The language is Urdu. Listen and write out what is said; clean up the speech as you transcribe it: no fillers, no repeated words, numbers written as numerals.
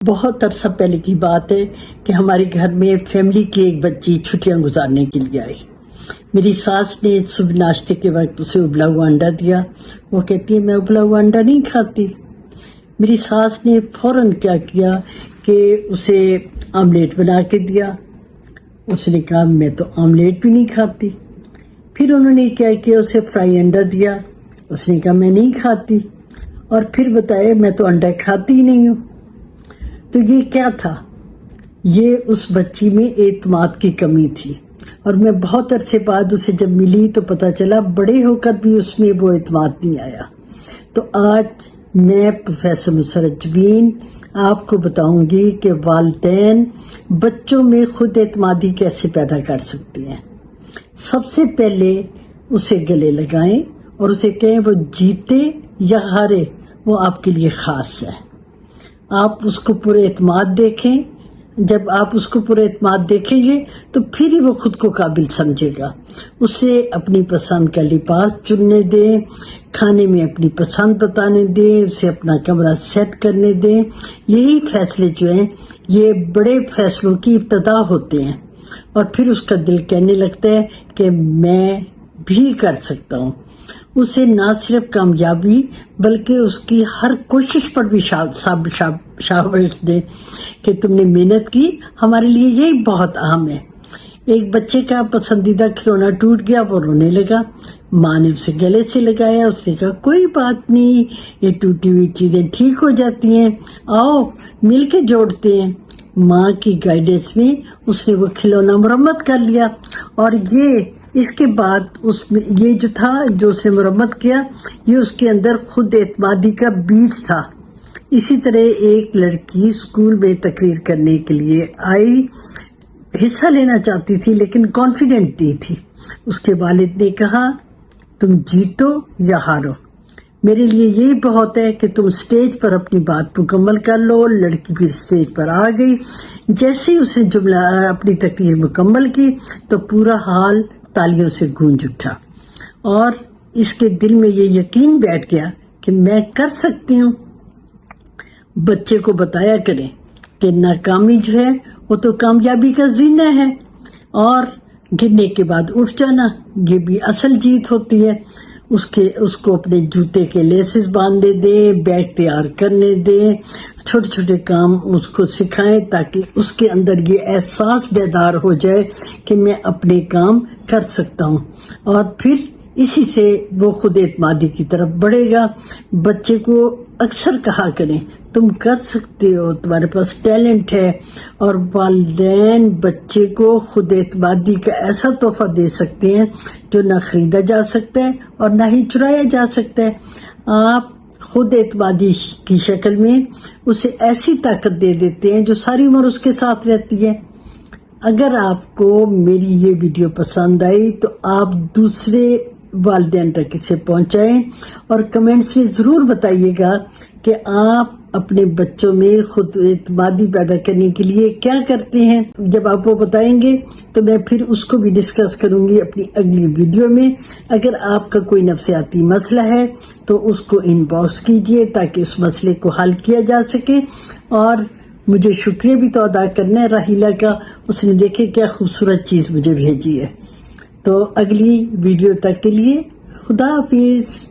بہت عرصہ پہلے کی بات ہے کہ ہمارے گھر میں فیملی کی ایک بچی چھٹیاں گزارنے کے لیے آئی۔ میری ساس نے صبح ناشتے کے وقت اسے ابلا ہوا انڈا دیا۔ وہ کہتی ہے میں ابلا ہوا انڈا نہیں کھاتی۔ میری ساس نے فوراً کیا کیا کہ اسے آملیٹ بنا کے دیا۔ اس نے کہا میں تو آملیٹ بھی نہیں کھاتی۔ پھر انہوں نے کیا کیا اسے فرائی انڈا دیا۔ اس نے کہا میں نہیں کھاتی، اور پھر بتایا میں تو انڈا کھاتی ہی نہیں ہوں۔ تو یہ کیا تھا؟ یہ اس بچی میں اعتماد کی کمی تھی، اور میں بہت عرصے بعد اسے جب ملی تو پتہ چلا بڑے ہو کر بھی اس میں وہ اعتماد نہیں آیا۔ تو آج میں پروفیسر مسرت جبین آپ کو بتاؤں گی کہ والدین بچوں میں خود اعتمادی کیسے پیدا کر سکتے ہیں۔ سب سے پہلے اسے گلے لگائیں اور اسے کہیں وہ جیتے یا ہارے وہ آپ کے لیے خاص ہے۔ آپ اس کو پورے اعتماد دیکھیں۔ جب آپ اس کو پورے اعتماد دیکھیں گے تو پھر ہی وہ خود کو قابل سمجھے گا۔ اسے اپنی پسند کا لباس چننے دیں، کھانے میں اپنی پسند بتانے دیں، اسے اپنا کمرہ سیٹ کرنے دیں۔ یہی فیصلے جو ہیں یہ بڑے فیصلوں کی ابتدا ہوتے ہیں، اور پھر اس کا دل کہنے لگتا ہے کہ میں بھی کر سکتا ہوں۔ اسے نہ صرف کامیابی بلکہ اس کی ہر کوشش پر بھی شاباش دے کہ تم نے محنت کی، ہمارے لیے یہی بہت اہم ہے۔ ایک بچے کا پسندیدہ کھلونا ٹوٹ گیا، وہ رونے لگا۔ ماں نے اسے گلے سے لگایا، اس نے کہا کوئی بات نہیں، یہ ٹوٹی ہوئی چیزیں ٹھیک ہو جاتی ہیں، آؤ مل کے جوڑتے ہیں۔ ماں کی گائیڈنس میں اس نے وہ کھلونا مرمت کر لیا، اور اس کے بعد اس میں یہ جو تھا جو اس نے مرمت کیا، یہ اس کے اندر خود اعتمادی کا بیج تھا۔ اسی طرح ایک لڑکی اسکول میں تقریر کرنے کے لیے آئی، حصہ لینا چاہتی تھی لیکن کانفیڈنٹ نہیں تھی۔ اس کے والد نے کہا تم جیتو یا ہارو، میرے لیے یہی بہت ہے کہ تم اسٹیج پر اپنی بات مکمل کر لو۔ لڑکی بھی اسٹیج پر آ گئی۔ جیسے ہی اس نے جملہ اپنی تقریر مکمل کی تو پورا ہال تالیوں سے گونج اٹھا، اور اس کے دل میں یہ یقین بیٹھ گیا کہ میں کر سکتی ہوں۔ بچے کو بتایا کریں کہ ناکامی جو ہے وہ تو کامیابی کا زینہ ہے، اور گرنے کے بعد اٹھ جانا یہ بھی اصل جیت ہوتی ہے۔ اس کو اپنے جوتے کے لیسز باندھنے دیں، بیگ تیار کرنے دیں، چھوٹے چھوٹے کام اس کو سکھائیں تاکہ اس کے اندر یہ احساس بیدار ہو جائے کہ میں اپنے کام کر سکتا ہوں، اور پھر اسی سے وہ خود اعتمادی کی طرف بڑھے گا۔ بچے کو اکثر کہا کریں تم کر سکتے ہو، تمہارے پاس ٹیلنٹ ہے، اور والدین بچے کو خود اعتمادی کا ایسا تحفہ دے سکتے ہیں جو نہ خریدا جا سکتا ہے اور نہ ہی چرایا جا سکتا ہے۔ آپ خود اعتمادی کی شکل میں اسے ایسی طاقت دے دیتے ہیں جو ساری عمر اس کے ساتھ رہتی ہے۔ اگر آپ کو میری یہ ویڈیو پسند آئی تو آپ دوسرے والدین تک اسے پہنچائیں، اور کمنٹس میں ضرور بتائیے گا کہ آپ اپنے بچوں میں خود اعتمادی پیدا کرنے کے لیے کیا کرتے ہیں۔ جب آپ وہ بتائیں گے تو میں پھر اس کو بھی ڈسکس کروں گی اپنی اگلی ویڈیو میں۔ اگر آپ کا کوئی نفسیاتی مسئلہ ہے تو اس کو ان باکس کیجئے تاکہ اس مسئلے کو حل کیا جا سکے، اور مجھے شکریہ بھی تو ادا کرنا ہے راحیلہ کا، اس نے دیکھے کیا خوبصورت چیز مجھے بھیجی ہے۔ تو اگلی ویڈیو تک کے لیے خدا حافظ۔